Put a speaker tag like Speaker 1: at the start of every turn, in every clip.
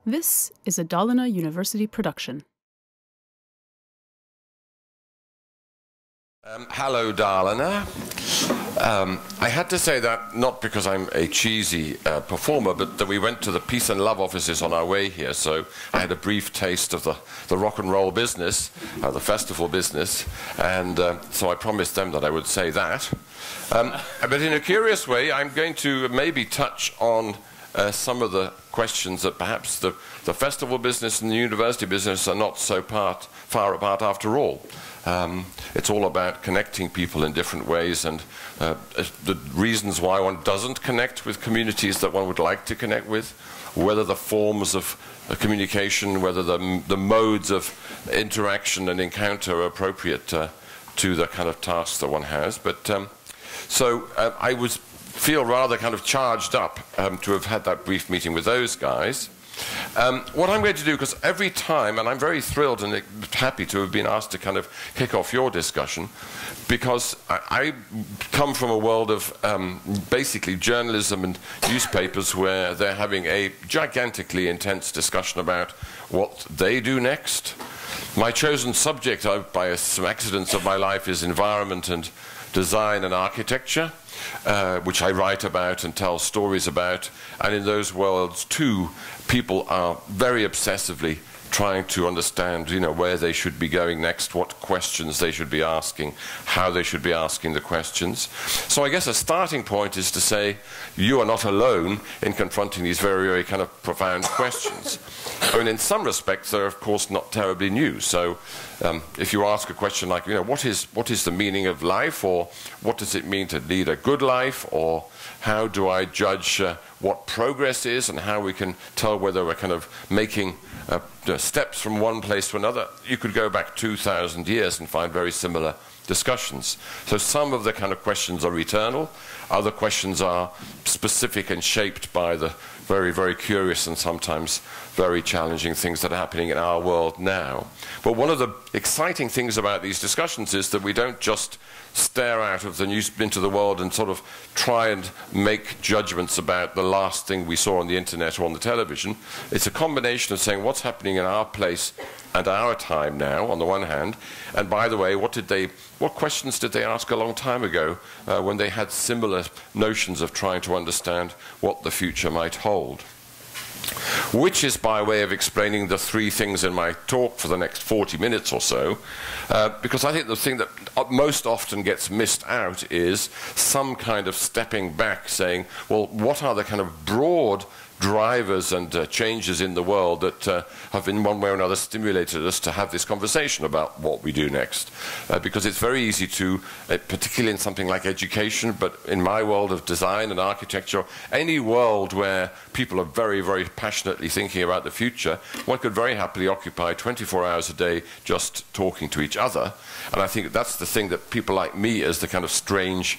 Speaker 1: This is a Dalarna University production.
Speaker 2: Hello, Dalarna. I had to say that not because I'm a cheesy performer, but that we went to the Peace and Love offices on our way here, so I had a brief taste of the rock and roll business, the festival business, and so I promised them that I would say that. But in a curious way, I'm going to maybe touch on some of the questions that perhaps the festival business and the university business are not so far apart after all. It's all about connecting people in different ways, and the reasons why one doesn't connect with communities that one would like to connect with, whether the forms of communication, whether the modes of interaction and encounter are appropriate to the kind of tasks that one has. But so I feel rather kind of charged up to have had that brief meeting with those guys. What I'm going to do, because every time, and I'm very thrilled and happy to have been asked to kind of kick off your discussion, because I come from a world of basically journalism and newspapers where they're having a gigantically intense discussion about what they do next. My chosen subject, by some accidents of my life, is environment and design and architecture, which I write about and tell stories about. And in those worlds, too, people are very obsessively trying to understand, where they should be going next, what questions they should be asking, how they should be asking the questions. So I guess a starting point is to say you are not alone in confronting these very, very kind of profound questions. I mean, in some respects, they're of course not terribly new. So if you ask a question like, what is the meaning of life, or what does it mean to lead a good life, or how do I judge what progress is and how we can tell whether we're kind of making steps from one place to another, you could go back 2,000 years and find very similar discussions. So some of the kind of questions are eternal, other questions are specific and shaped by the very, very curious and sometimes very challenging things that are happening in our world now. But one of the exciting things about these discussions is that we don't just stare out of the news into the world and sort of try and make judgments about the last thing we saw on the internet or on the television. It's a combination of saying what's happening in our place and our time now, on the one hand, and by the way, what questions did they ask a long time ago when they had similar notions of trying to understand what the future might hold? Which is by way of explaining the three things in my talk for the next 40 minutes or so, because I think the thing that most often gets missed out is some kind of stepping back, saying, well, what are the kind of broad drivers and changes in the world that have in one way or another stimulated us to have this conversation about what we do next. Because it's very easy to, particularly in something like education, but in my world of design and architecture, any world where people are very, very passionately thinking about the future, one could very happily occupy 24 hours a day just talking to each other. And I think that's the thing that people like me, as the kind of strange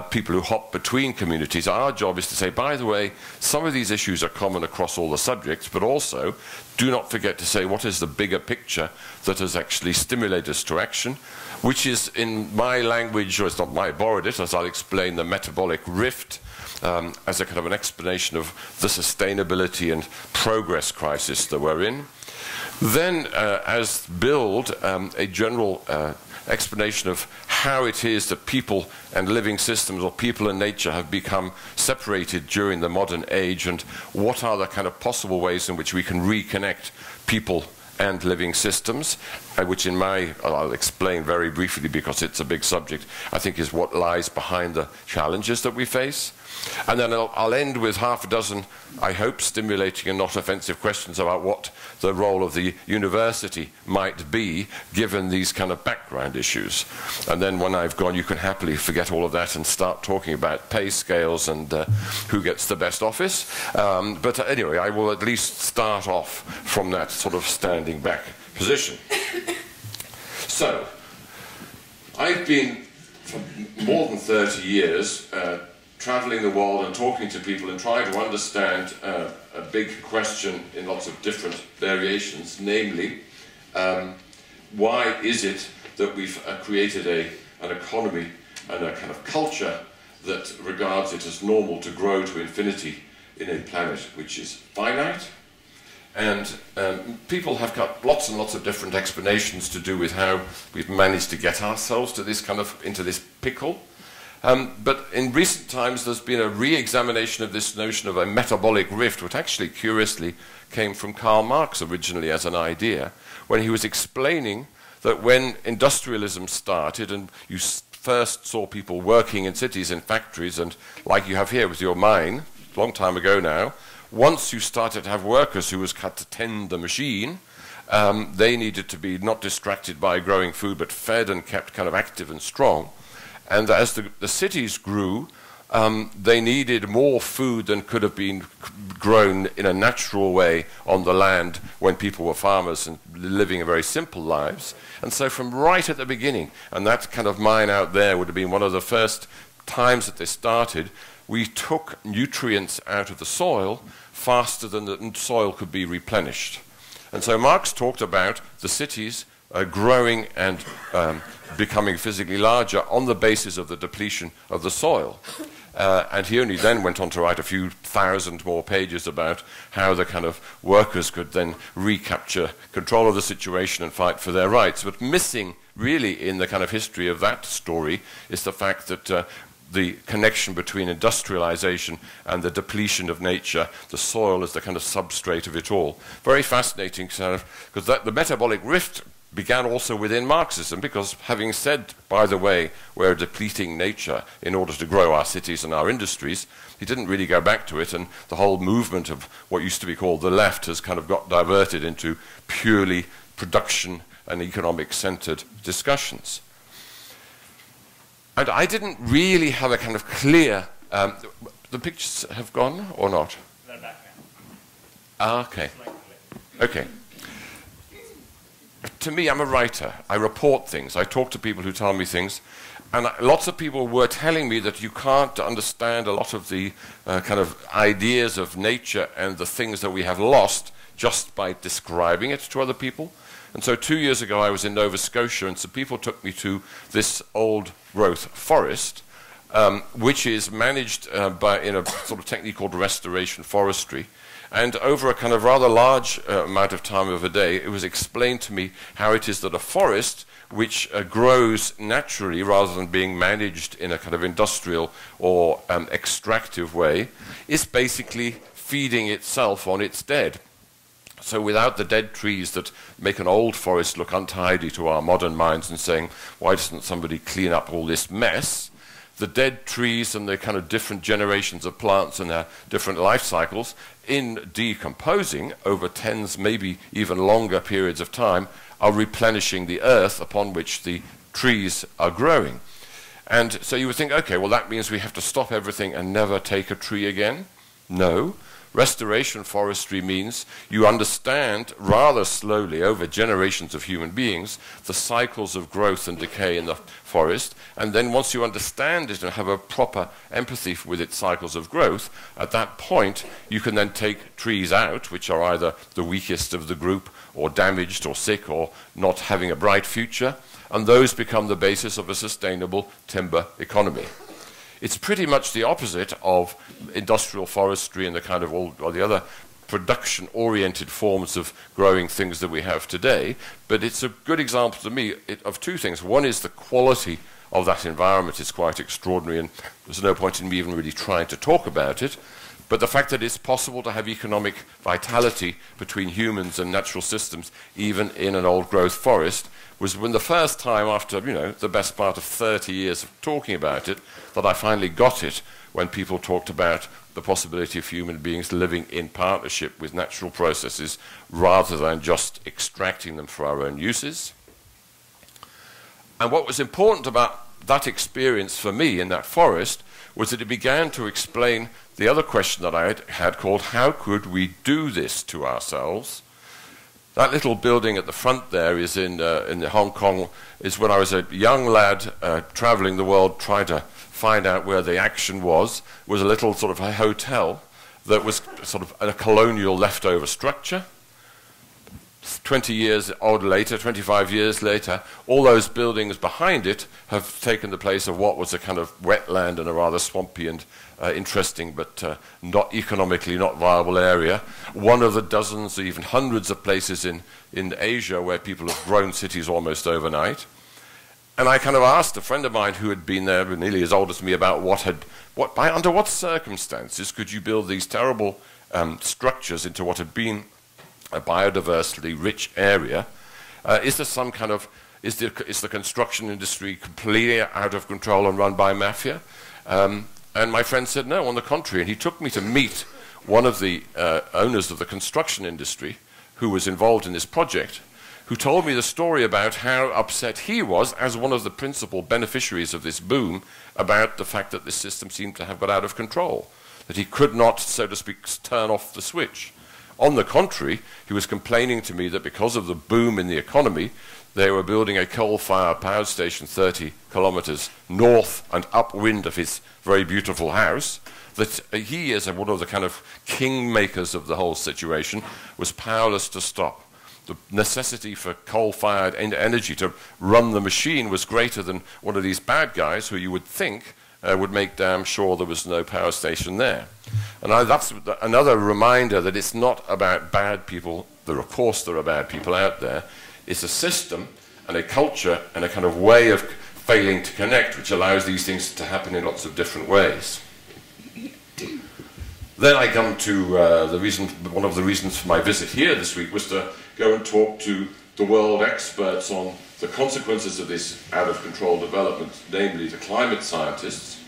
Speaker 2: people who hop between communities, our job is to say, by the way, some of these issues are common across all the subjects, but also do not forget to say what is the bigger picture that has actually stimulated us to action, which is, in my language, or it's not I borrowed it, as I'll explain, the metabolic rift, as a kind of an explanation of the sustainability and progress crisis that we're in. Then, as build, a general explanation of how it is that people and living systems, or people and nature, have become separated during the modern age, and what are the kind of possible ways in which we can reconnect people and living systems, which I'll explain very briefly because it's a big subject, I think is what lies behind the challenges that we face. And then I'll end with half a dozen, I hope, stimulating and not offensive questions about what the role of the university might be given these kind of background issues. And then when I've gone, you can happily forget all of that and start talking about pay scales and who gets the best office. But anyway, I will at least start off from that sort of standing back position. So, I've been for more than 30 years traveling the world and talking to people and trying to understand a big question in lots of different variations, namely, why is it that we've created an economy and a kind of culture that regards it as normal to grow to infinity in a planet which is finite, And people have got lots and lots of different explanations to do with how we've managed to get ourselves to this kind of, into this pickle. But in recent times, there's been a re-examination of this notion of a metabolic rift, which actually, curiously, came from Karl Marx originally as an idea, when he was explaining that when industrialism started and you first saw people working in cities, in factories, and like you have here with your mine, a long time ago now, once you started to have workers who was cut to tend the machine, they needed to be not distracted by growing food, but fed and kept kind of active and strong. And as the cities grew, they needed more food than could have been grown in a natural way on the land when people were farmers and living very simple lives. And so from right at the beginning, and that kind of mine out there would have been one of the first times that they started, we took nutrients out of the soil faster than the soil could be replenished. And so Marx talked about the cities growing and becoming physically larger on the basis of the depletion of the soil. And he only then went on to write a few thousand more pages about how the kind of workers could then recapture control of the situation and fight for their rights. But missing really in the kind of history of that story is the fact that the connection between industrialization and the depletion of nature, the soil as the kind of substrate of it all. Very fascinating, because the metabolic rift began also within Marxism, because having said, by the way, we're depleting nature in order to grow our cities and our industries, he didn't really go back to it, and the whole movement of what used to be called the left has kind of got diverted into purely production and economic-centered discussions. And I didn't really have a kind of clear... the pictures have gone or not?
Speaker 3: They're back now.
Speaker 2: Ah, okay. Okay. To me, I'm a writer. I report things. I talk to people who tell me things. And lots of people were telling me that you can't understand a lot of the kind of ideas of nature and the things that we have lost just by describing it to other people. And so 2 years ago, I was in Nova Scotia, and some people took me to this old-growth forest, which is managed in a sort of technique called restoration forestry. And over a kind of rather large amount of time of a day, it was explained to me how it is that a forest, which grows naturally rather than being managed in a kind of industrial or extractive way, is basically feeding itself on its dead. So without the dead trees that make an old forest look untidy to our modern minds and saying, why doesn't somebody clean up all this mess? The dead trees and the kind of different generations of plants and their different life cycles, in decomposing over tens, maybe even longer periods of time, are replenishing the earth upon which the trees are growing. And so you would think, okay, well that means we have to stop everything and never take a tree again? No. Restoration forestry means you understand rather slowly over generations of human beings the cycles of growth and decay in the forest, and then once you understand it and have a proper empathy with its cycles of growth, at that point you can then take trees out which are either the weakest of the group or damaged or sick or not having a bright future, and those become the basis of a sustainable timber economy. It's pretty much the opposite of industrial forestry and the kind of all the other production-oriented forms of growing things that we have today, but it's a good example to me of two things. One is the quality of that environment is quite extraordinary, and there's no point in me even really trying to talk about it, but the fact that it's possible to have economic vitality between humans and natural systems, even in an old-growth forest, was when the first time after, the best part of 30 years of talking about it, that I finally got it when people talked about the possibility of human beings living in partnership with natural processes rather than just extracting them for our own uses. And what was important about that experience for me in that forest was that it began to explain the other question that I had called, how could we do this to ourselves? That little building at the front there is in Hong Kong, is when I was a young lad traveling the world trying to find out where the action was a little sort of a hotel that was sort of a colonial leftover structure. 20 years odd later, 25 years later, all those buildings behind it have taken the place of what was a kind of wetland and a rather swampy and interesting but not economically not viable area. One of the dozens, even hundreds of places in Asia where people have grown cities almost overnight. And I kind of asked a friend of mine who had been there, nearly as old as me, about under what circumstances could you build these terrible structures into what had been a biodiversity rich area. Is there some kind of, is the construction industry completely out of control and run by mafia? And my friend said no, on the contrary. And he took me to meet one of the owners of the construction industry who was involved in this project, who told me the story about how upset he was as one of the principal beneficiaries of this boom about the fact that this system seemed to have got out of control, that he could not, so to speak, turn off the switch. On the contrary, he was complaining to me that because of the boom in the economy, they were building a coal-fired power station 30 kilometers north and upwind of his very beautiful house, that he, as one of the kind of kingmakers of the whole situation, was powerless to stop. The necessity for coal-fired energy to run the machine was greater than one of these bad guys who you would think would make damn sure there was no power station there. And that's another reminder that it's not about bad people. Of course there are bad people out there. It's a system and a culture and a kind of way of failing to connect which allows these things to happen in lots of different ways. Then I come to one of the reasons for my visit here this week was to go and talk to the world experts on the consequences of this out-of-control development, namely the climate scientists.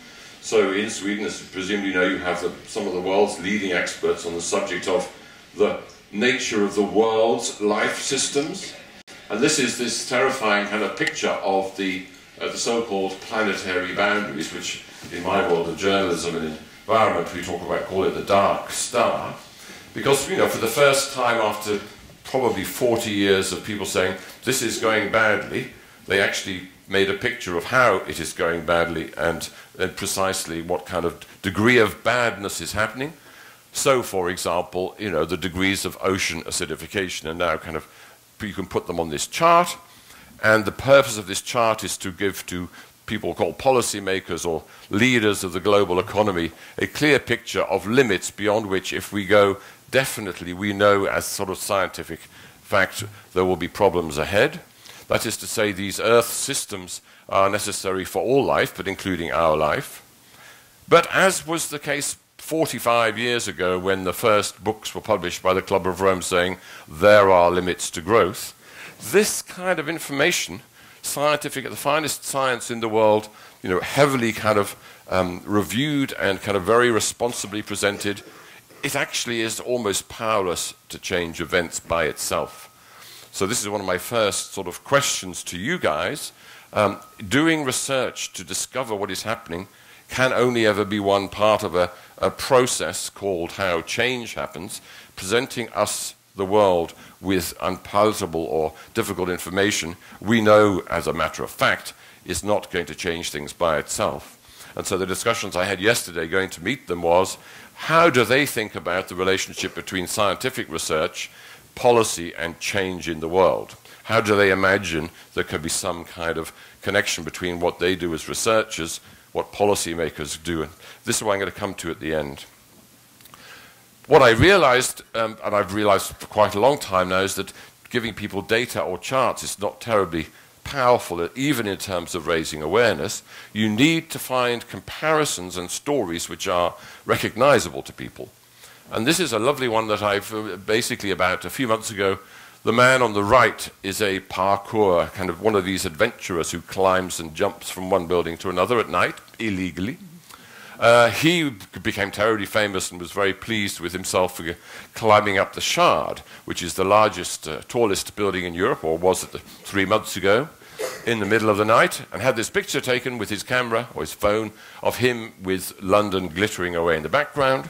Speaker 2: So in Sweden, as presumably you know, you have some of the world's leading experts on the subject of the nature of the world's life systems. And this is this terrifying kind of picture of the so-called planetary boundaries, which in my world of journalism and environment we call it the dark star. Because, you know, for the first time after probably 40 years of people saying this is going badly, they actually made a picture of how it is going badly and precisely what kind of degree of badness is happening. So, for example, you know, the degrees of ocean acidification are now kind of, you can put them on this chart, and the purpose of this chart is to give to people called policymakers or leaders of the global economy a clear picture of limits beyond which, if we go, definitely we know as sort of scientific fact there will be problems ahead. That is to say, these Earth systems are necessary for all life, but including our life. But as was the case 45 years ago when the first books were published by the Club of Rome saying there are limits to growth, this kind of information, scientific, the finest science in the world, you know, heavily kind of reviewed and kind of very responsibly presented, it actually is almost powerless to change events by itself. So this is one of my first sort of questions to you guys. Doing research to discover what is happening can only ever be one part of a process called how change happens, presenting us, the world, with unpalatable or difficult information we know, as a matter of fact, is not going to change things by itself. And so the discussions I had yesterday going to meet them was, how do they think about the relationship between scientific research, policy, and change in the world? How do they imagine there could be some kind of connection between what they do as researchers, what policymakers do? And this is what I'm going to come to at the end. What I realized, and I've realized for quite a long time now, is that giving people data or charts is not terribly powerful, even in terms of raising awareness. You need to find comparisons and stories which are recognizable to people. And this is a lovely one that I've basically, about a few months ago, the man on the right is a parkour, kind of one of these adventurers who climbs and jumps from one building to another at night, illegally. He became terribly famous and was very pleased with himself for climbing up the Shard, which is the largest, tallest building in Europe, or was it 3 months ago, in the middle of the night, and had this picture taken with his camera or his phone of him with London glittering away in the background.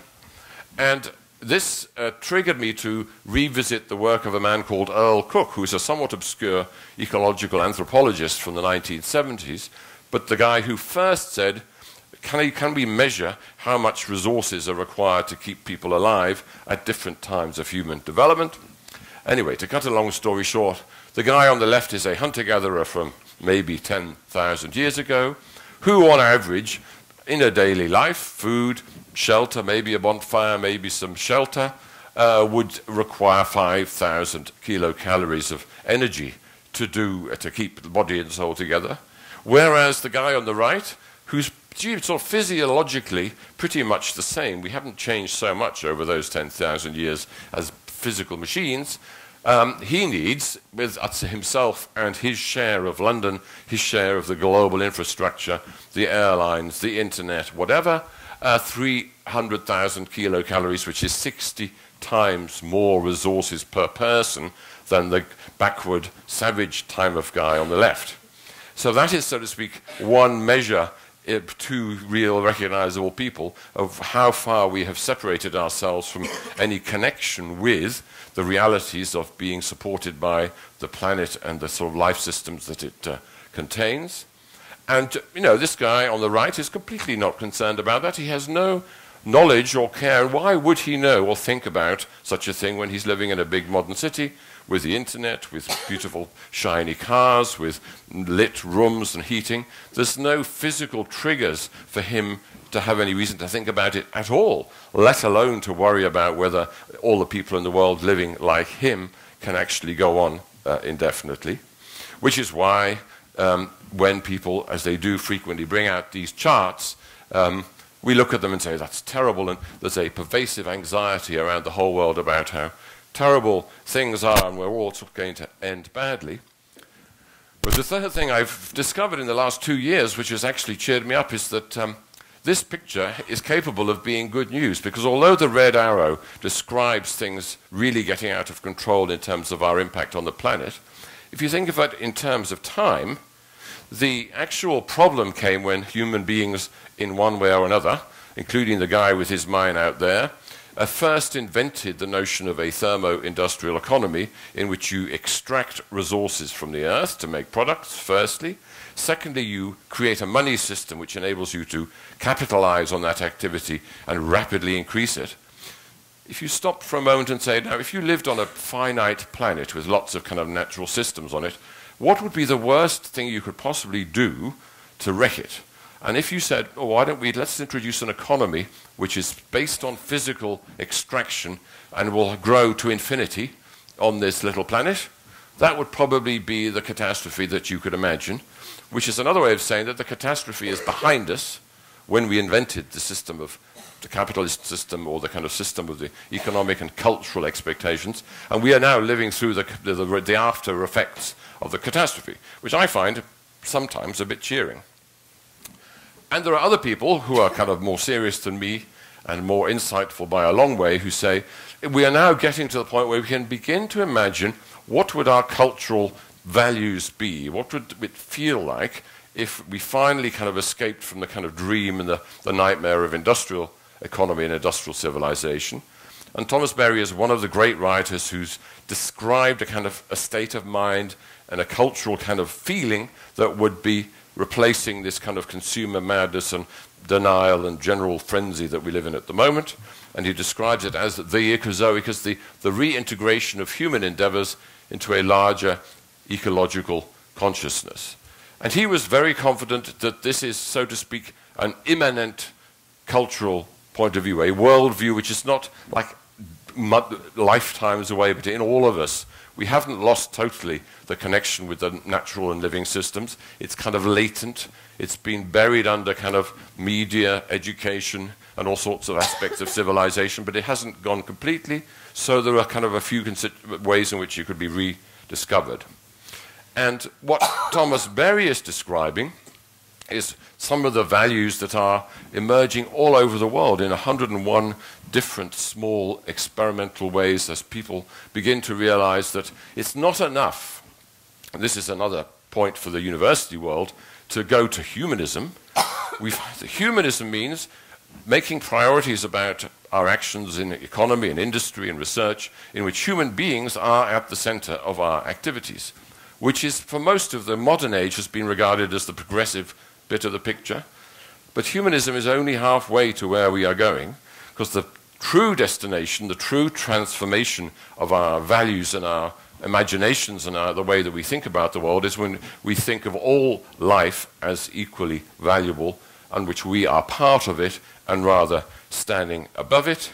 Speaker 2: And this triggered me to revisit the work of a man called Earl Cook, who is a somewhat obscure ecological anthropologist from the 1970s, but the guy who first said, can we measure how much resources are required to keep people alive at different times of human development? Anyway, to cut a long story short, the guy on the left is a hunter-gatherer from maybe 10,000 years ago, who on average, in a daily life, food, shelter, maybe a bonfire, maybe some shelter, would require 5,000 kilocalories of energy to keep the body and soul together. Whereas the guy on the right, who's sort of physiologically pretty much the same, we haven't changed so much over those 10,000 years as physical machines, he needs, with himself and his share of London, his share of the global infrastructure, the airlines, the internet, whatever, 300,000 kilocalories, which is 60 times more resources per person than the backward, savage time of guy on the left. So that is, so to speak, one measure, two real recognizable people, of how far we have separated ourselves from any connection with the realities of being supported by the planet and the sort of life systems that it contains. And, you know, this guy on the right is completely not concerned about that. He has no knowledge or care. Why would he know or think about such a thing when he's living in a big modern city with the internet, with beautiful shiny cars, with lit rooms and heating? There's no physical triggers for him to have any reason to think about it at all, let alone to worry about whether all the people in the world living like him can actually go on indefinitely. Which is why when people, as they do frequently, bring out these charts, we look at them and say, that's terrible, and there's a pervasive anxiety around the whole world about how terrible things are and we're all going to end badly. But the third thing I've discovered in the last 2 years, which has actually cheered me up, is that this picture is capable of being good news, because although the red arrow describes things really getting out of control in terms of our impact on the planet, if you think of it in terms of time, the actual problem came when human beings, in one way or another, including the guy with his mine out there, first invented the notion of a thermo-industrial economy in which you extract resources from the earth to make products, firstly. Secondly, you create a money system which enables you to capitalize on that activity and rapidly increase it. If you stop for a moment and say, now, if you lived on a finite planet with lots of kind of natural systems on it, what would be the worst thing you could possibly do to wreck it? And if you said, oh, why don't we, let's introduce an economy which is based on physical extraction and will grow to infinity on this little planet, that would probably be the catastrophe that you could imagine, which is another way of saying that the catastrophe is behind us when we invented the system of the capitalist system, or the kind of system of the economic and cultural expectations, and we are now living through the after effects of the catastrophe, which I find sometimes a bit cheering. And there are other people who are kind of more serious than me and more insightful by a long way, who say we are now getting to the point where we can begin to imagine what would our cultural values be, what would it feel like if we finally kind of escaped from the kind of dream and the nightmare of industrial economy and industrial civilization. And Thomas Berry is one of the great writers who's described a kind of a state of mind and a cultural kind of feeling that would be replacing this kind of consumer madness and denial and general frenzy that we live in at the moment. And he describes it as the ecozoic, as the reintegration of human endeavors into a larger ecological consciousness. And he was very confident that this is, so to speak, an immanent cultural point of view, a worldview which is not like lifetimes away, but in all of us. We haven't lost totally the connection with the natural and living systems. It's kind of latent. It's been buried under kind of media, education, and all sorts of aspects of civilization, but it hasn't gone completely. So there are kind of a few ways in which it could be rediscovered. And what Thomas Berry is describing is some of the values that are emerging all over the world in 101 different small experimental ways, as people begin to realize that it's not enough, and this is another point for the university world, to go to humanism. Humanism means making priorities about our actions in economy and industry and research in which human beings are at the center of our activities, which is, for most of the modern age, has been regarded as the progressive bit of the picture. But humanism is only halfway to where we are going, because the true destination, the true transformation of our values and our imaginations and the way that we think about the world is when we think of all life as equally valuable and which we are part of it and rather standing above it,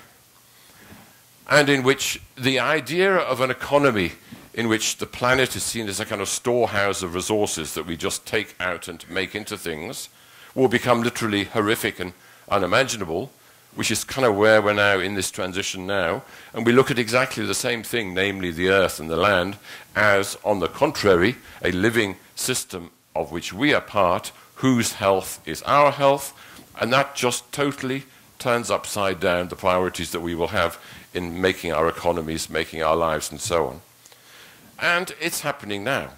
Speaker 2: and in which the idea of an economy in which the planet is seen as a kind of storehouse of resources that we just take out and make into things will become literally horrific and unimaginable, which is kind of where we're now in this transition now. And we look at exactly the same thing, namely the earth and the land, as, on the contrary, a living system of which we are part, whose health is our health, and that just totally turns upside down the priorities that we will have in making our economies, making our lives, and so on. And it's happening now.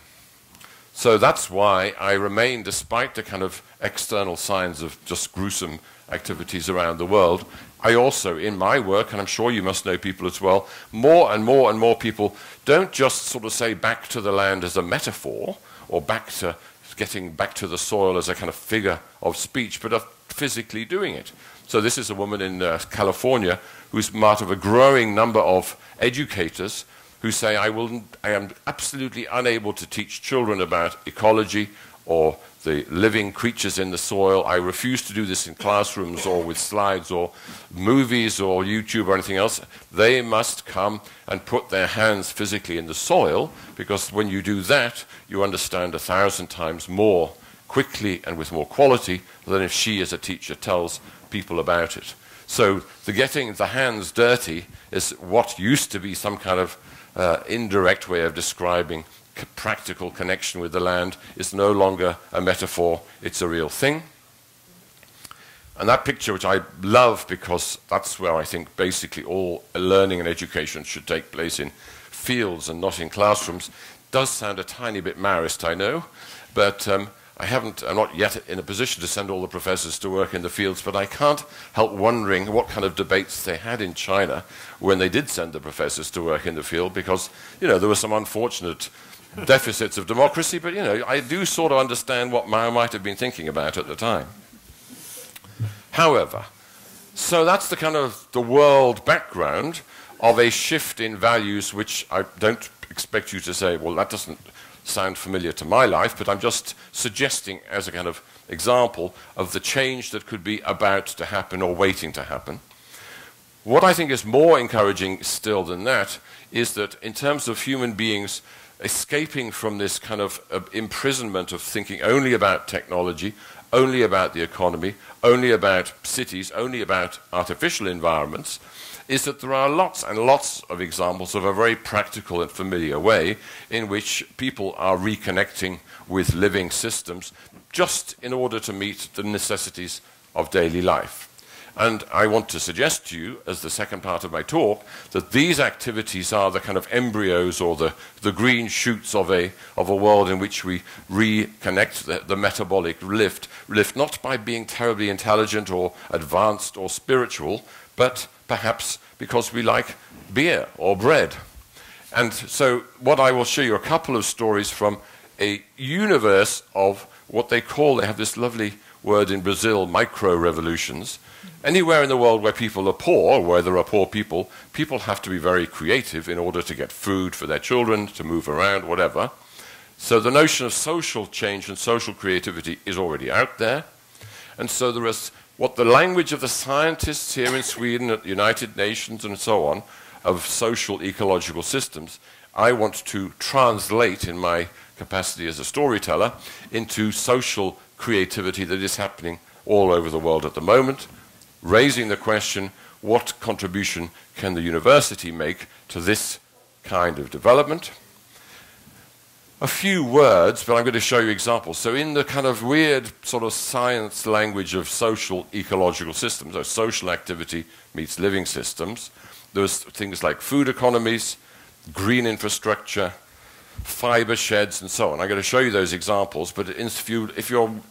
Speaker 2: So that's why I remain, despite the kind of external signs of just gruesome activities around the world, I also, in my work, and I'm sure you must know people as well, more and more and more people don't just sort of say back to the land as a metaphor, or back to getting back to the soil as a kind of figure of speech, but are physically doing it. So this is a woman in California who's part of a growing number of educators who say, I am absolutely unable to teach children about ecology or the living creatures in the soil. I refuse to do this in classrooms or with slides or movies or YouTube or anything else. They must come and put their hands physically in the soil, because when you do that, you understand 1,000 times more quickly and with more quality than if she as a teacher tells people about it. So the getting the hands dirty is what used to be some kind of indirect way of describing practical connection with the land is no longer a metaphor, it's a real thing. And that picture, which I love because that's where I think basically all learning and education should take place, in fields and not in classrooms, does sound a tiny bit Marist, I know, but I'm not yet in a position to send all the professors to work in the fields, but I can't help wondering what kind of debates they had in China when they did send the professors to work in the field, because, you know, there were some unfortunate deficits of democracy, but, you know, I do sort of understand what Mao might have been thinking about at the time. However, so that's the kind of the world background of a shift in values, which I don't expect you to say, well, that doesn't sound familiar to my life, but I'm just suggesting as a kind of example of the change that could be about to happen or waiting to happen. What I think is more encouraging still than that is that in terms of human beings escaping from this kind of imprisonment of thinking only about technology, only about the economy, only about cities, only about artificial environments, is that there are lots and lots of examples of a very practical and familiar way in which people are reconnecting with living systems just in order to meet the necessities of daily life. And I want to suggest to you, as the second part of my talk, that these activities are the kind of embryos or the green shoots of a world in which we reconnect the metabolic lift, not by being terribly intelligent or advanced or spiritual, but perhaps because we like beer or bread. And so what I will show you a couple of stories from a universe of what they have this lovely word in Brazil, micro-revolutions. Anywhere in the world where people are poor, where there are poor people, people have to be very creative in order to get food for their children, to move around, whatever. So the notion of social change and social creativity is already out there. And so there is what the language of the scientists here in Sweden at the United Nations and so on of social ecological systems, I want to translate in my capacity as a storyteller into social creativity that is happening all over the world at the moment, raising the question, what contribution can the university make to this kind of development? A few words, but I'm going to show you examples. So in the kind of weird sort of science language of social ecological systems, so social activity meets living systems, there's things like food economies, green infrastructure, fiber sheds, and so on. I'm going to show you those examples, but if you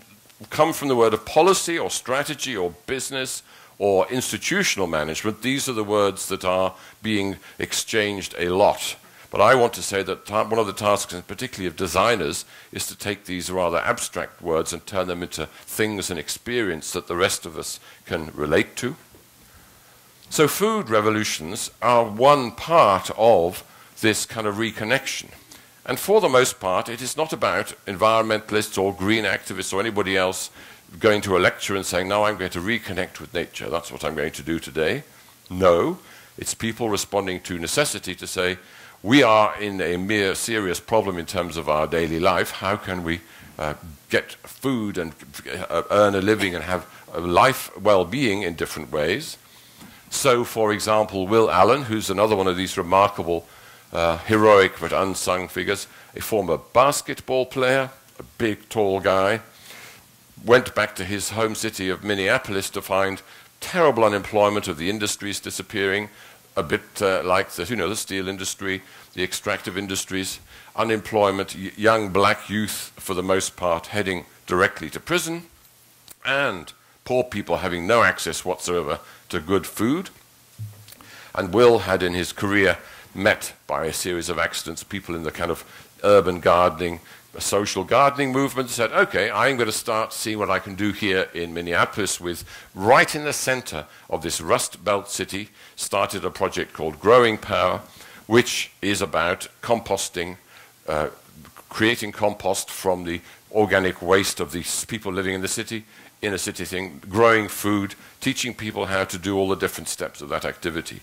Speaker 2: come from the word of policy or strategy or business or institutional management, these are the words that are being exchanged a lot. But I want to say that one of the tasks, and particularly of designers, is to take these rather abstract words and turn them into things and experience that the rest of us can relate to. So food revolutions are one part of this kind of reconnection. And for the most part, it is not about environmentalists or green activists or anybody else going to a lecture and saying, no, I'm going to reconnect with nature. That's what I'm going to do today. No, it's people responding to necessity to say, we are in a mere serious problem in terms of our daily life. How can we get food and earn a living and have a life well-being in different ways? So, for example, Will Allen, who's another one of these remarkable heroic but unsung figures, a former basketball player, a big, tall guy, went back to his home city of Minneapolis to find terrible unemployment of the industries disappearing, a bit like the steel industry, the extractive industries, unemployment, young black youth for the most part heading directly to prison, and poor people having no access whatsoever to good food. And Will had in his career met by a series of accidents people in the kind of urban gardening, social gardening movement, said, okay, I'm going to start seeing what I can do here in Minneapolis with, right in the center of this Rust Belt city, started a project called Growing Power, which is about composting, creating compost from the organic waste of these people living in the city, inner city thing, growing food, teaching people how to do all the different steps of that activity.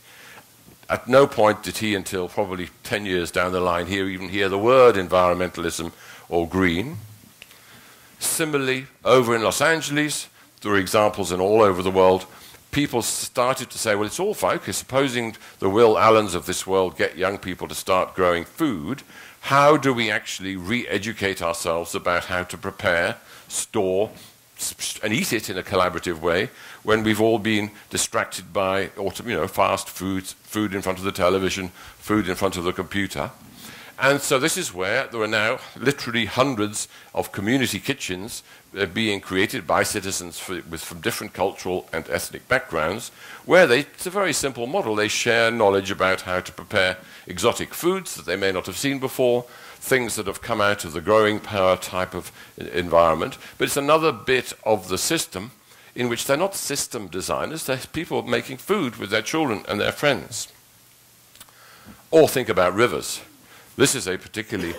Speaker 2: At no point did he, until probably 10 years down the line, even hear the word environmentalism or green. Similarly, over in Los Angeles, there are examples in all over the world, people started to say, well, it's all fine, okay, supposing the Will Allens of this world get young people to start growing food, how do we actually re-educate ourselves about how to prepare, store, and eat it in a collaborative way when we've all been distracted by fast food in front of the television, food in front of the computer. And so this is where there are now literally hundreds of community kitchens being created by citizens from different cultural and ethnic backgrounds, where it's a very simple model. They share knowledge about how to prepare exotic foods that they may not have seen before, things that have come out of the growing power type of environment. But it's another bit of the system in which they're not system designers, they're people making food with their children and their friends. Or think about rivers. This is a particularly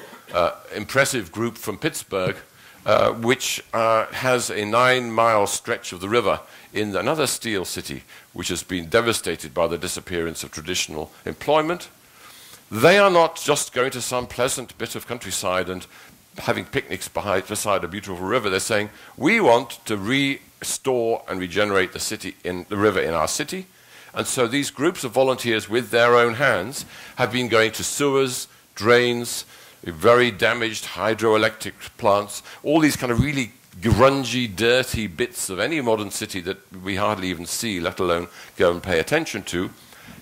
Speaker 2: impressive group from Pittsburgh, which has a 9-mile stretch of the river in another steel city, which has been devastated by the disappearance of traditional employment. They are not just going to some pleasant bit of countryside and having picnics beside a beautiful river. They're saying, we want to restore and regenerate the river in our city. And so these groups of volunteers with their own hands have been going to sewers, drains, very damaged hydroelectric plants, all these kind of really grungy, dirty bits of any modern city that we hardly even see, let alone go and pay attention to,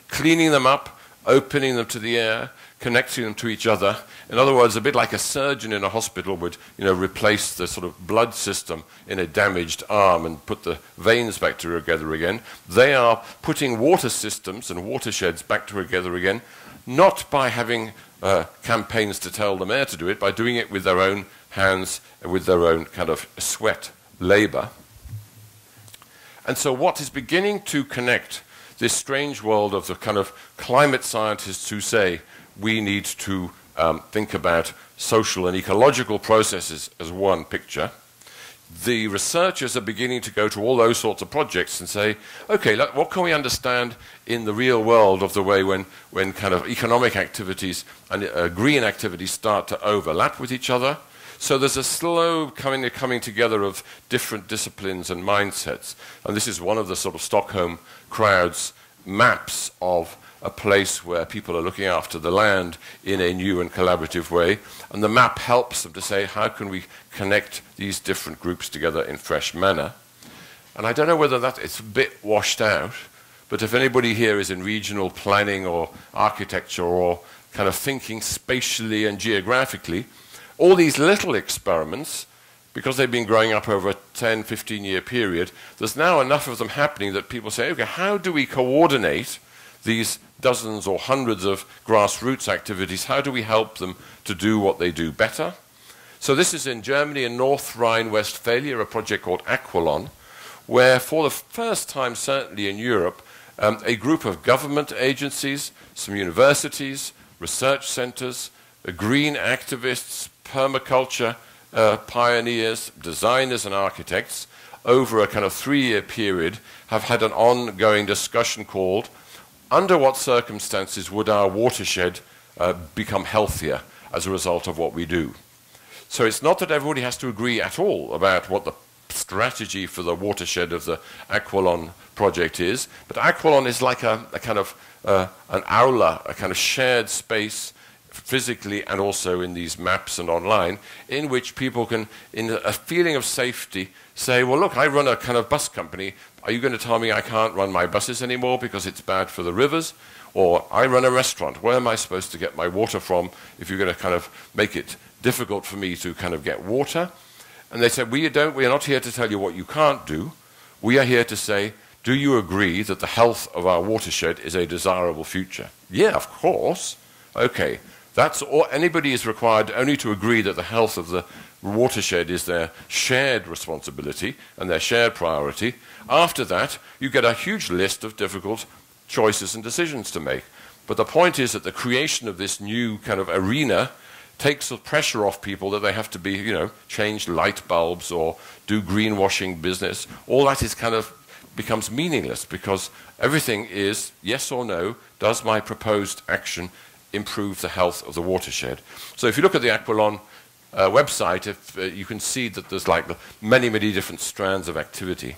Speaker 2: cleaning them up, opening them to the air, connecting them to each other. In other words, a bit like a surgeon in a hospital would replace the sort of blood system in a damaged arm and put the veins back together again. They are putting water systems and watersheds back together again, not by having campaigns to tell the mayor to do it, by doing it with their own hands and with their own kind of sweat labor. And so what is beginning to connect this strange world of the kind of climate scientists who say we need to think about social and ecological processes as one picture, the researchers are beginning to go to all those sorts of projects and say, okay, look, what can we understand in the real world of the way when kind of economic activities and green activities start to overlap with each other? So there's a slow coming together of different disciplines and mindsets. And this is one of the sort of Stockholm crowd's maps of a place where people are looking after the land in a new and collaborative way. And the map helps them to say, how can we connect these different groups together in fresh manner? And I don't know whether it's a bit washed out, but if anybody here is in regional planning or architecture or kind of thinking spatially and geographically, all these little experiments, because they've been growing up over a 10, 15-year period, there's now enough of them happening that people say, okay, how do we coordinate these dozens or hundreds of grassroots activities? How do we help them to do what they do better? So this is in Germany, in North Rhine-Westphalia, a project called Aqualon, where for the first time, certainly in Europe, a group of government agencies, some universities, research centers, green activists, permaculture pioneers, designers and architects, over a kind of 3-year period, have had an ongoing discussion called, under what circumstances would our watershed become healthier as a result of what we do? So it's not that everybody has to agree at all about what the strategy for the watershed of the Aqualon project is, but Aqualon is like a kind of an aula, a kind of shared space, physically and also in these maps and online, in which people can, in a feeling of safety, say, well, look, I run a kind of bus company. Are you going to tell me I can't run my buses anymore because it's bad for the rivers? Or I run a restaurant. Where am I supposed to get my water from if you're going to kind of make it difficult for me to kind of get water? And they said, we are not here to tell you what you can't do. We are here to say, do you agree that the health of our watershed is a desirable future? Yeah, of course. Okay. That's all. Anybody is required only to agree that the health of the watershed is their shared responsibility and their shared priority. After that, you get a huge list of difficult choices and decisions to make. But the point is that the creation of this new kind of arena takes the pressure off people that they have to be, change light bulbs or do greenwashing business. All that is kind of becomes meaningless because everything is yes or no, does my proposed action improve the health of the watershed? So if you look at the Aqualon website, you can see that there's like many, many different strands of activity.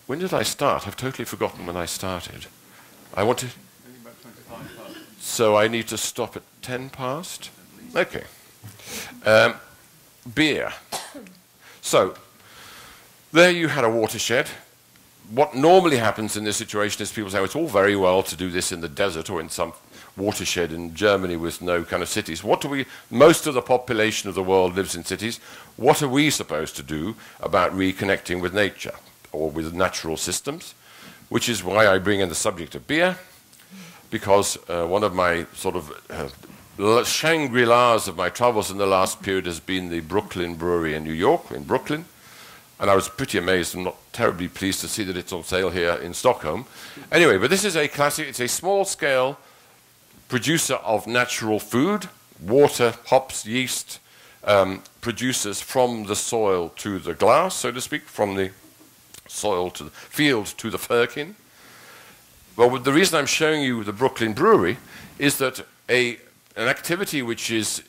Speaker 2: When did I start? I've totally forgotten when I started. I want to...
Speaker 3: About 25 past.
Speaker 2: So I need to stop at 10 past? Okay. Beer. So there you had a watershed. What normally happens in this situation is people say, oh, it's all very well to do this in the desert or in some watershed in Germany with no kind of cities. Most of the population of the world lives in cities. What are we supposed to do about reconnecting with nature or with natural systems? Which is why I bring in the subject of beer, because one of my sort of Shangri-Las of my travels in the last period has been the Brooklyn Brewery in New York, in Brooklyn. And I was pretty amazed and not terribly pleased to see that it's on sale here in Stockholm. Anyway, but this is a classic, it's a small-scale producer of natural food, water, hops, yeast, producers from the soil to the glass, so to speak, from the soil to the field to the firkin. Well, the reason I'm showing you the Brooklyn Brewery is that an activity which is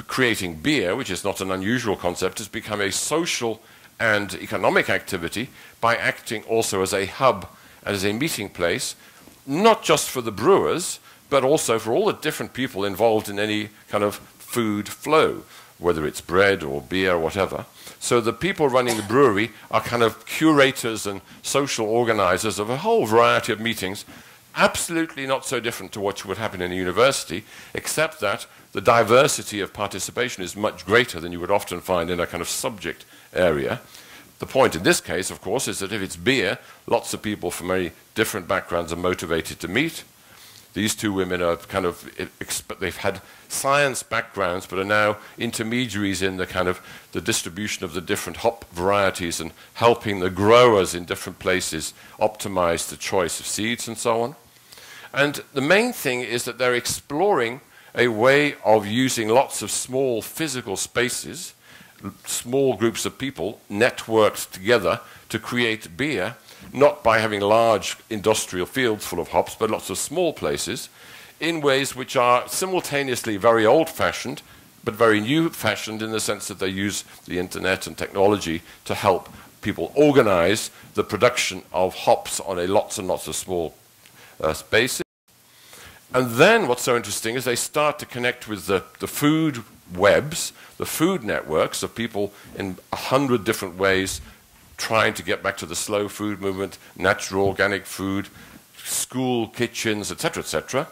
Speaker 2: creating beer, which is not an unusual concept, has become a social and economic activity by acting also as a hub and as a meeting place, not just for the brewers, but also for all the different people involved in any kind of food flow, whether it's bread or beer or whatever. So the people running the brewery are kind of curators and social organizers of a whole variety of meetings, absolutely not so different to what would happen in a university, except that the diversity of participation is much greater than you would often find in a kind of subject area. The point in this case, of course, is that if it's beer, lots of people from very different backgrounds are motivated to meet. These two women are kind of, they've had science backgrounds, but are now intermediaries in the kind of the distribution of the different hop varieties and helping the growers in different places optimize the choice of seeds and so on. And the main thing is that they're exploring a way of using lots of small physical spaces, small groups of people networked together to create beer, not by having large industrial fields full of hops, but lots of small places, in ways which are simultaneously very old-fashioned, but very new-fashioned in the sense that they use the internet and technology to help people organize the production of hops on lots and lots of small spaces. And then what's so interesting is they start to connect with the food webs, the food networks of people in 100 different ways trying to get back to the slow food movement, natural organic food, school kitchens, etc., etc.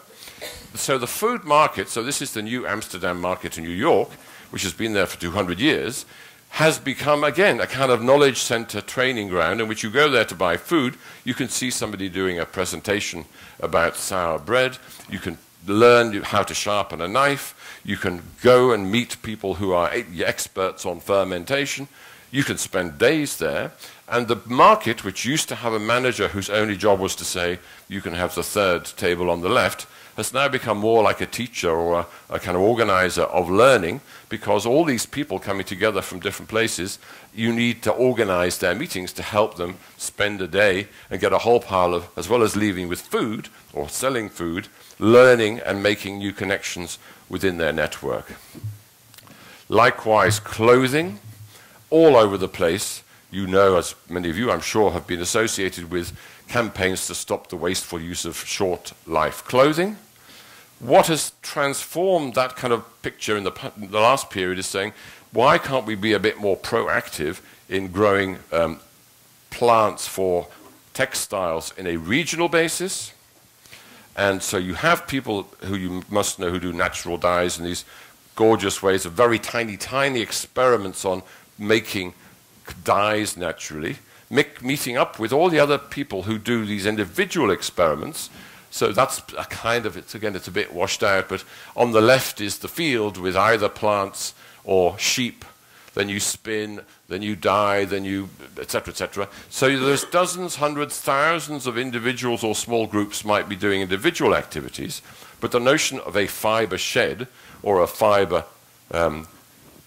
Speaker 2: So the food market, so this is the new Amsterdam market in New York, which has been there for 200 years, has become, again, a kind of knowledge center training ground in which you go there to buy food. You can see somebody doing a presentation about sour bread. You can learn how to sharpen a knife. You can go and meet people who are experts on fermentation. You can spend days there. And the market, which used to have a manager whose only job was to say, you can have the third table on the left, has now become more like a teacher or a kind of organizer of learning, because all these people coming together from different places, you need to organize their meetings to help them spend a day and get a whole pile of, as well as leaving with food or selling food, learning and making new connections within their network. Likewise, clothing, all over the place. You know, as many of you, I'm sure, have been associated with campaigns to stop the wasteful use of short life clothing. What has transformed that kind of picture in the last period is saying, why can't we be a bit more proactive in growing plants for textiles in a regional basis? And so you have people who you must know who do natural dyes in these gorgeous ways of very tiny, tiny experiments on making dyes naturally, meeting up with all the other people who do these individual experiments. So that's a kind of, it's a bit washed out, but on the left is the field with either plants or sheep. Then you spin, then you dye, then you, etc., etc. So there's dozens, hundreds, thousands of individuals or small groups might be doing individual activities, but the notion of a fiber shed or a fiber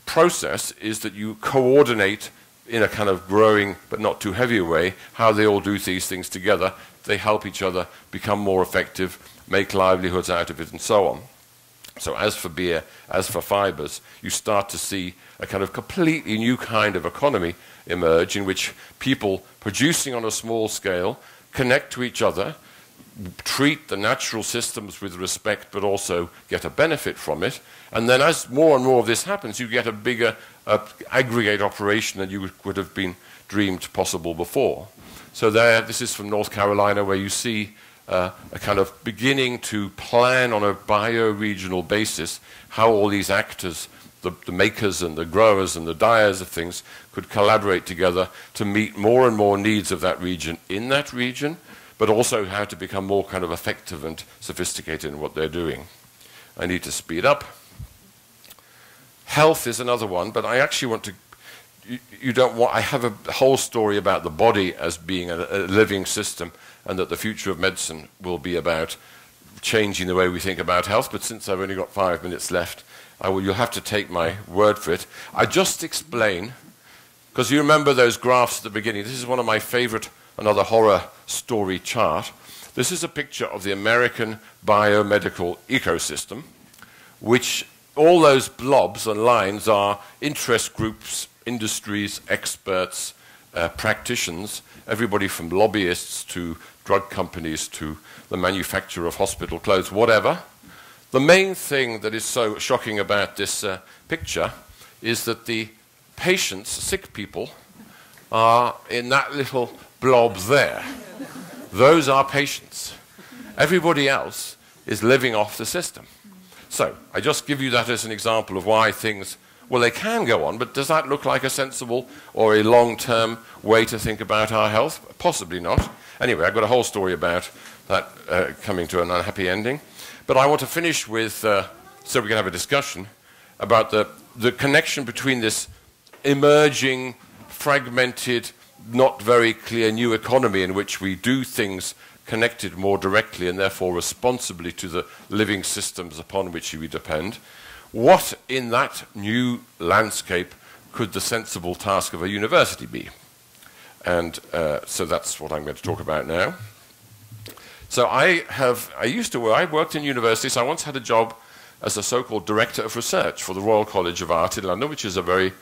Speaker 2: process is that you coordinate in a kind of growing but not too heavy way how they all do these things together. They help each other become more effective, make livelihoods out of it, and so on. So as for beer, as for fibers, you start to see a kind of completely new kind of economy emerge in which people producing on a small scale connect to each other, treat the natural systems with respect, but also get a benefit from it. And then as more and more of this happens, you get a bigger aggregate operation than you would have been dreamed possible before. So there, this is from North Carolina, where you see a kind of beginning to plan on a bio-regional basis how all these actors, the makers and the growers and the dyers of things, could collaborate together to meet more and more needs of that region in that region, but also how to become more kind of effective and sophisticated in what they're doing. I need to speed up. Health is another one, but I actually want to, you don't want, I have a whole story about the body as being a living system, and that the future of medicine will be about changing the way we think about health, but since I've only got 5 minutes left, you'll have to take my word for it. I just explain, because you remember those graphs at the beginning. This is one of my favorite, another horror story chart. This is a picture of the American biomedical ecosystem, which all those blobs and lines are interest groups, industries, experts, practitioners, everybody from lobbyists to drug companies to the manufacturer of hospital clothes, whatever. The main thing that is so shocking about this picture is that the patients, sick people, are in that little blob there. Those are patients. Everybody else is living off the system. So I just give you that as an example of why things, well, they can go on, but does that look like a sensible or a long-term way to think about our health? Possibly not. Anyway, I've got a whole story about that coming to an unhappy ending. But I want to finish with, so we can have a discussion about the connection between this emerging, fragmented, not very clear new economy in which we do things connected more directly and therefore responsibly to the living systems upon which we depend. What in that new landscape could the sensible task of a university be? And so that's what I'm going to talk about now. So I worked in universities. So I once had a job as a so-called director of research for the Royal College of Art in London, which is a very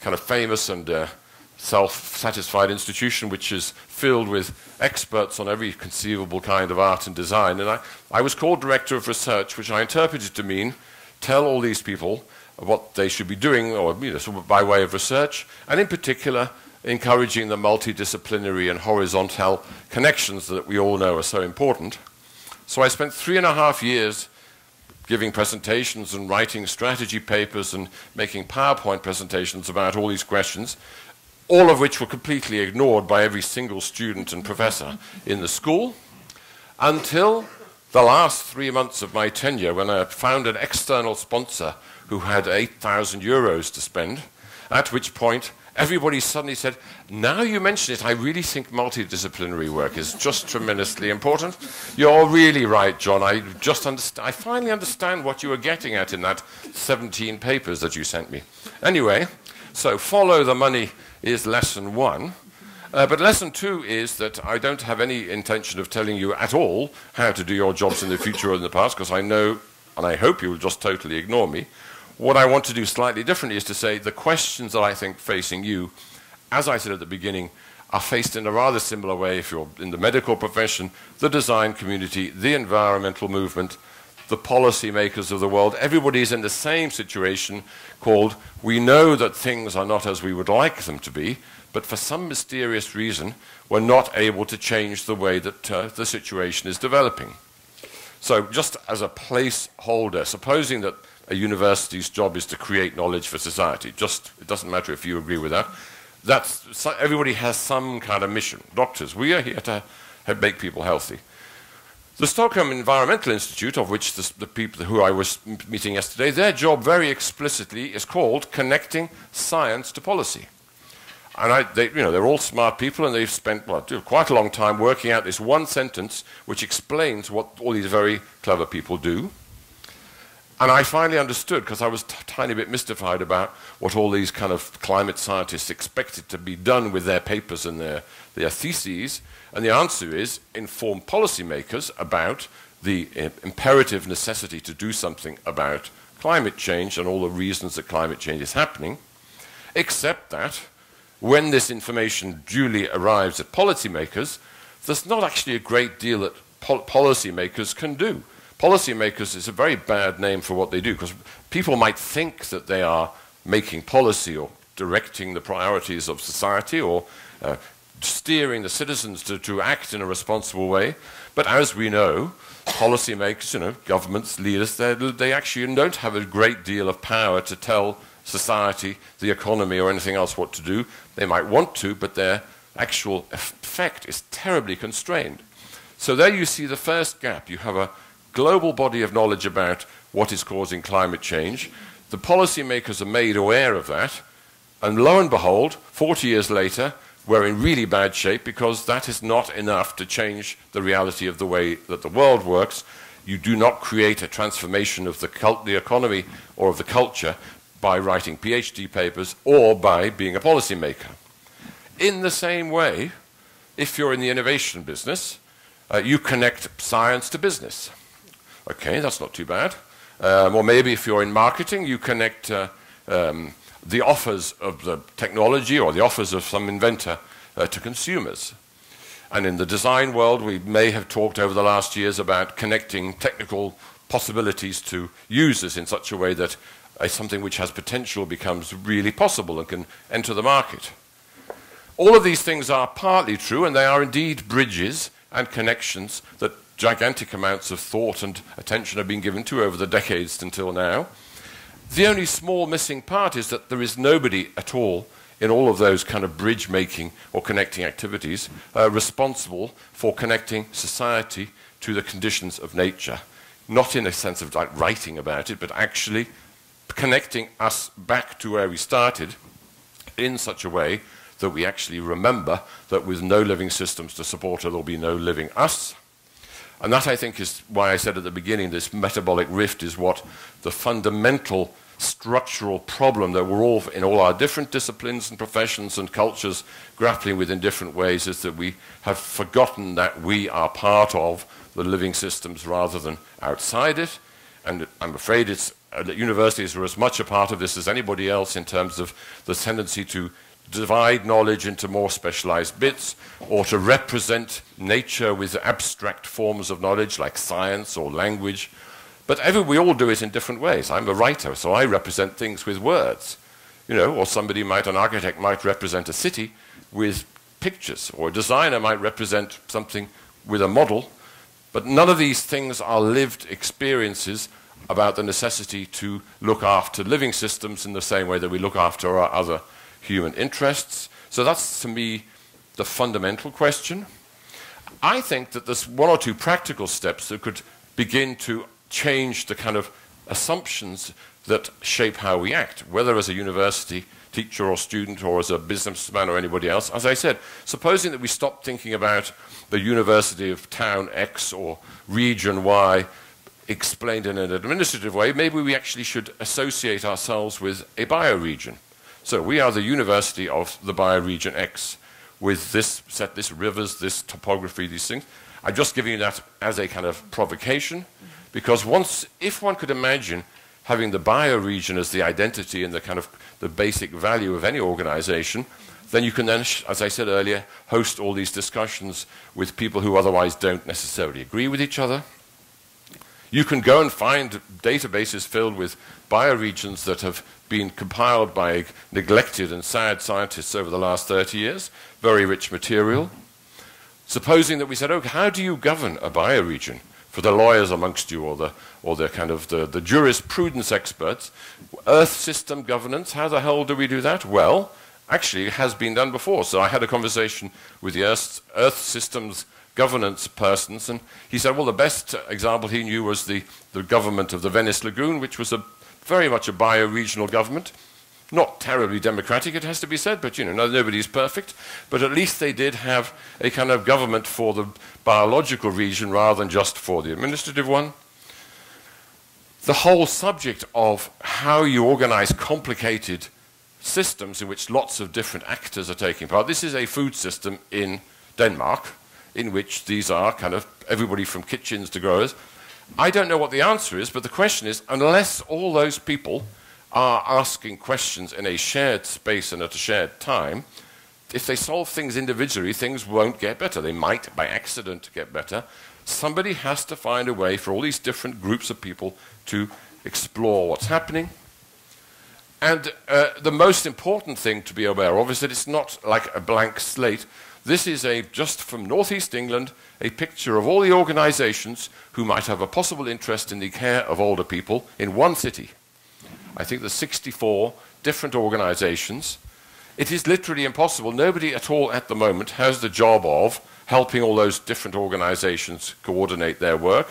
Speaker 2: kind of famous and self-satisfied institution which is filled with experts on every conceivable kind of art and design. And I was called director of research, which I interpreted to mean tell all these people what they should be doing, or sort of by way of research, and in particular encouraging the multidisciplinary and horizontal connections that we all know are so important. So I spent 3.5 years giving presentations and writing strategy papers and making PowerPoint presentations about all these questions, all of which were completely ignored by every single student and professor in the school, until the last 3 months of my tenure, when I found an external sponsor who had 8,000 euros to spend, at which point everybody suddenly said, now you mention it, I really think multidisciplinary work is just tremendously important. You're really right, John. I finally understand what you were getting at in that 17 papers that you sent me. Anyway, so follow the money is lesson 1. But lesson 2 is that I don't have any intention of telling you at all how to do your jobs in the future or in the past, because I know, and I hope you will just totally ignore me. What I want to do slightly differently is to say the questions that I think facing you, as I said at the beginning, are faced in a rather similar way if you're in the medical profession, the design community, the environmental movement, the policy makers of the world. Everybody is in the same situation called, we know that things are not as we would like them to be, but for some mysterious reason, we're not able to change the way that the situation is developing. So just as a placeholder, supposing that a university's job is to create knowledge for society, it doesn't matter if you agree with that, everybody has some kind of mission. Doctors, we are here to make people healthy. The Stockholm Environmental Institute, of which the people who I was meeting yesterday, their job very explicitly is called Connecting Science to Policy. And they're all smart people, and they've spent quite a long time working out this one sentence which explains what all these very clever people do. And I finally understood, because I was a tiny bit mystified about what all these kind of climate scientists expected to be done with their papers and their theses. And the answer is inform policymakers about the imperative necessity to do something about climate change and all the reasons that climate change is happening, except that when this information duly arrives at policymakers, there's not actually a great deal that policymakers can do. Policymakers is a very bad name for what they do, because people might think that they are making policy or directing the priorities of society or steering the citizens to act in a responsible way. But as we know, policymakers, governments, leaders, they actually don't have a great deal of power to tell society, the economy, or anything else what to do. They might want to, but their actual effect is terribly constrained. So there you see the first gap. You have a global body of knowledge about what is causing climate change. The policymakers are made aware of that, and lo and behold, 40 years later, we're in really bad shape, because that is not enough to change the reality of the way that the world works. You do not create a transformation of the economy or of the culture by writing PhD papers or by being a policymaker. In the same way, if you're in the innovation business, you connect science to business. Okay, that's not too bad. Or maybe if you're in marketing, you connect the offers of the technology or the offers of some inventor to consumers. And in the design world, we may have talked over the last years about connecting technical possibilities to users in such a way that something which has potential becomes really possible and can enter the market. All of these things are partly true, and they are indeed bridges and connections that gigantic amounts of thought and attention have been given to over the decades until now. The only small missing part is that there is nobody at all in all of those kind of bridge-making or connecting activities responsible for connecting society to the conditions of nature. Not in a sense of like writing about it, but actually connecting us back to where we started in such a way that we actually remember that with no living systems to support it, there will be no living us. And that, I think, is why I said at the beginning this metabolic rift is what the fundamental structural problem that we're all, in all our different disciplines and professions and cultures, grappling with in different ways, is that we have forgotten that we are part of the living systems rather than outside it. And I'm afraid that universities are as much a part of this as anybody else in terms of the tendency to divide knowledge into more specialized bits, or to represent nature with abstract forms of knowledge like science or language. But we all do it in different ways. I'm a writer, so I represent things with words. Or an architect might represent a city with pictures, or a designer might represent something with a model. But none of these things are lived experiences about the necessity to look after living systems in the same way that we look after our other human interests. So that's, to me, the fundamental question. I think that there's one or two practical steps that could begin to change the kind of assumptions that shape how we act, whether as a university teacher or student or as a businessman or anybody else. As I said, supposing that we stop thinking about the University of Town X or Region Y explained in an administrative way, maybe we actually should associate ourselves with a bioregion. So we are the University of the bioregion X with this set, this rivers, this topography, these things. I'm just giving you that as a kind of provocation, because if one could imagine having the bioregion as the identity and the kind of the basic value of any organization, then you can then, as I said earlier, host all these discussions with people who otherwise don't necessarily agree with each other. You can go and find databases filled with bioregions that have been compiled by neglected and sad scientists over the last 30 years, very rich material. Supposing that we said, okay, how do you govern a bioregion? For the lawyers amongst you or the kind of the jurisprudence experts, Earth system governance, how the hell do we do that? Well, actually it has been done before. So I had a conversation with the Earth systems governance persons, and he said, well, the best example he knew was the government of the Venice Lagoon, which was very much a bioregional government. Not terribly democratic, it has to be said, but nobody's perfect. But at least they did have a kind of government for the biological region rather than just for the administrative one. The whole subject of how you organize complicated systems in which lots of different actors are taking part. This is a food system in Denmark, in which these are kind of everybody from kitchens to growers. I don't know what the answer is, but the question is, unless all those people are asking questions in a shared space and at a shared time, if they solve things individually, things won't get better. They might, by accident, get better. Somebody has to find a way for all these different groups of people to explore what's happening. And the most important thing to be aware of is that it's not like a blank slate. This is just from northeast England, a picture of all the organizations who might have a possible interest in the care of older people in one city. I think there's 64 different organizations. It is literally impossible. Nobody at all at the moment has the job of helping all those different organizations coordinate their work,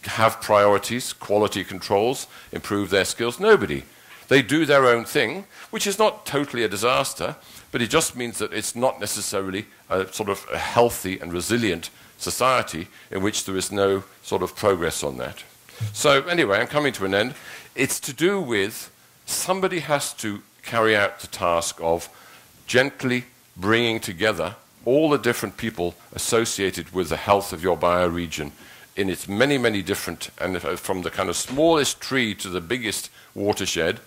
Speaker 2: have priorities, quality controls, improve their skills. Nobody. They do their own thing, which is not totally a disaster, but it just means that it's not necessarily a sort of a healthy and resilient society in which there is no sort of progress on that. So anyway, I'm coming to an end. It's to do with somebody has to carry out the task of gently bringing together all the different people associated with the health of your bioregion in its many, many different, and from the kind of smallest tree to the biggest watershed,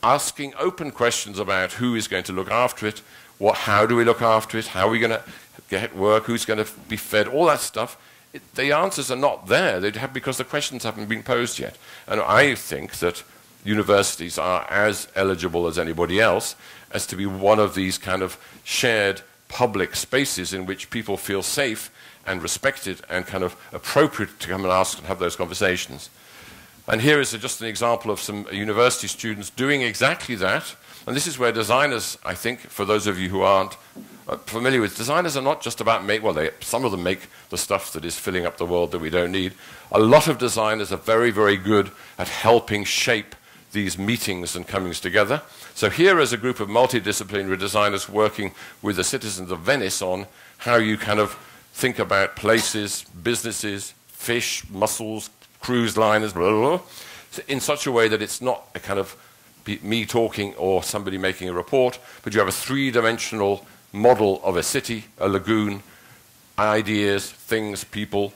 Speaker 2: asking open questions about who is going to look after it, how do we look after it, how are we going to get work, who's going to be fed, all that stuff. The answers are not there because the questions haven't been posed yet. And I think that universities are as eligible as anybody else as to be one of these kind of shared public spaces in which people feel safe and respected and kind of appropriate to come and ask and have those conversations. And here is just an example of some university students doing exactly that. And this is where designers, I think, for those of you who aren't familiar with, designers are not just about some of them make the stuff that is filling up the world that we don't need. A lot of designers are very, very good at helping shape these meetings and comings together. So here is a group of multidisciplinary designers working with the citizens of Venice on how you kind of think about places, businesses, fish, mussels, cruise liners, blah, blah, blah, in such a way that it's not a kind of me talking or somebody making a report, but you have a three-dimensional model of a city, a lagoon, ideas, things, people.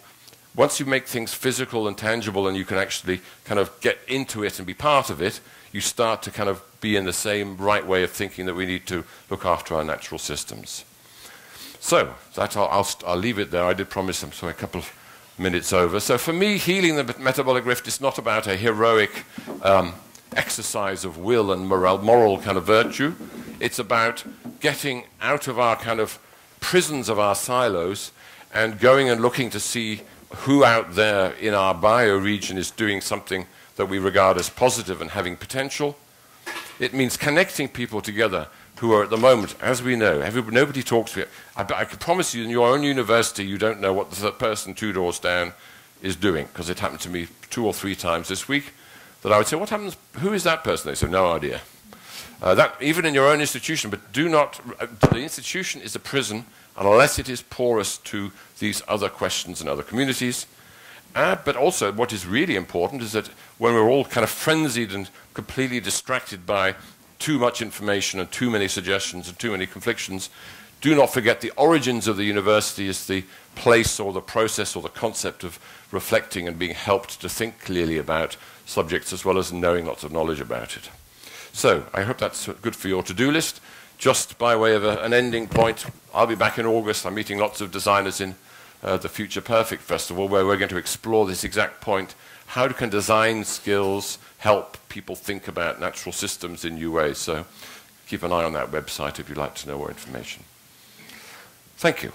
Speaker 2: Once you make things physical and tangible and you can actually kind of get into it and be part of it, you start to kind of be in the same right way of thinking that we need to look after our natural systems. So that I'll leave it there. I did promise them, so a couple of minutes over. So for me, healing the metabolic rift is not about a heroic exercise of will and moral kind of virtue. It's about getting out of our kind of prisons of our silos and going and looking to see who out there in our bioregion is doing something that we regard as positive and having potential. It means connecting people together who are at the moment, as we know, nobody talks to you. I can promise you in your own university you don't know what the person 2 doors down is doing, because it happened to me 2 or 3 times this week that I would say, what happens, who is that person? They say, no idea. That even in your own institution, but do not, the institution is a prison unless it is porous to these other questions and other communities. But also what is really important is that when we're all kind of frenzied and completely distracted by too much information and too many suggestions and too many conflictions, do not forget the origins of the university is the place or the process or the concept of reflecting and being helped to think clearly about subjects as well as knowing lots of knowledge about it. So I hope that's good for your to-do list. Just by way of an ending point, I'll be back in August. I'm meeting lots of designers in the Future Perfect Festival, where we're going to explore this exact point. How can design skills help people think about natural systems in new ways? So keep an eye on that website if you'd like to know more information. Thank you.